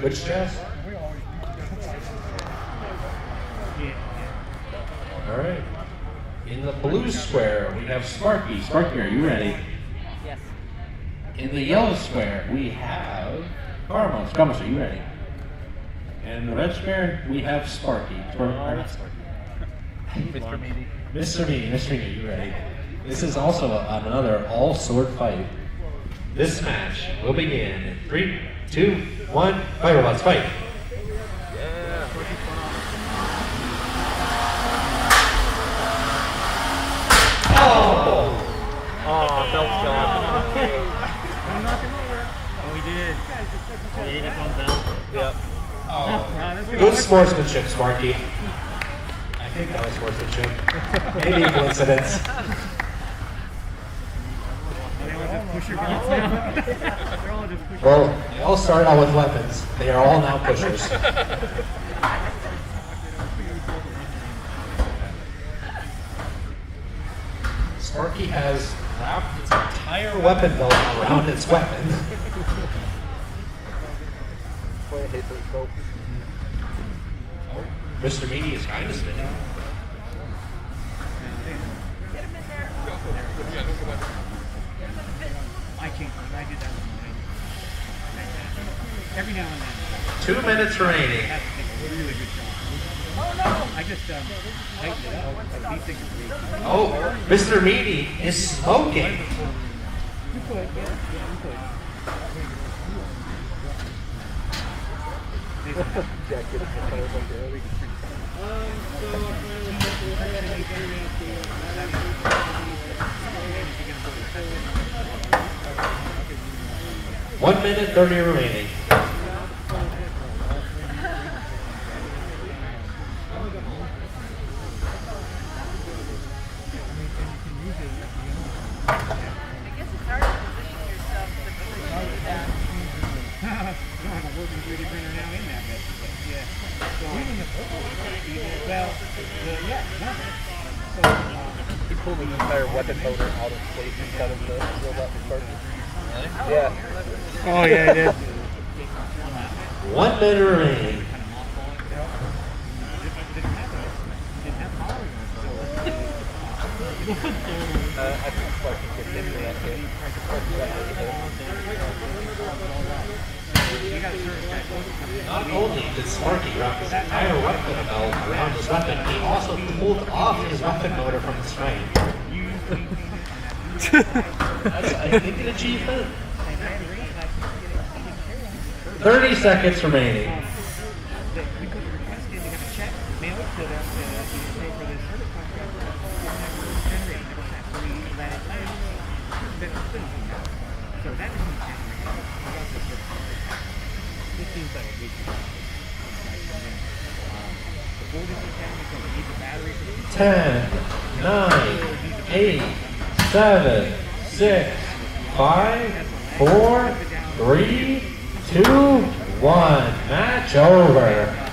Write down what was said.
Which chest? All right. In the blue square, we have Sparky. Sparky, are you ready? Yes. In the yellow square, we have Karmos. Karmos, are you ready? And in the red square, we have Sparky. Mr. Meaty. Mr. Meaty, are you ready? This is also another all-sword fight. This match will begin in 3, 2, 1, fight robots, fight! Yeah. Oh! Oh, belt shot. Oh, we did. We did it on belt. Yep. Oh. Good sportsmanship, Sparky. I think that was sportsmanship. Maybe a coincidence. Well, they all started out with weapons. They are all now pushers. Sparky has wrapped its entire weapon belt around its weapon. Mr. Meaty is kind of spinning. I can't. I did that one. Every now and then. 2 minutes remaining. That's a really good shot. Oh no! I just tightened it up. These things are great. Oh, Mr. Meaty is smoking. You could, yeah, you could. One minute 30 remaining. He pulled the entire weapon motor out of place instead of the robot Sparky. Really? Yeah. Oh yeah, I did. 1 minute remaining. I think Sparky gets in that hit. Not only did Sparky wrap his entire weapon belt around his weapon, he also pulled off his weapon motor from its frame. That's, I think, an achievement. 30 seconds remaining. Ten, 9, 8, 7, 6, 5, 4, 3, 2, 1. Match over.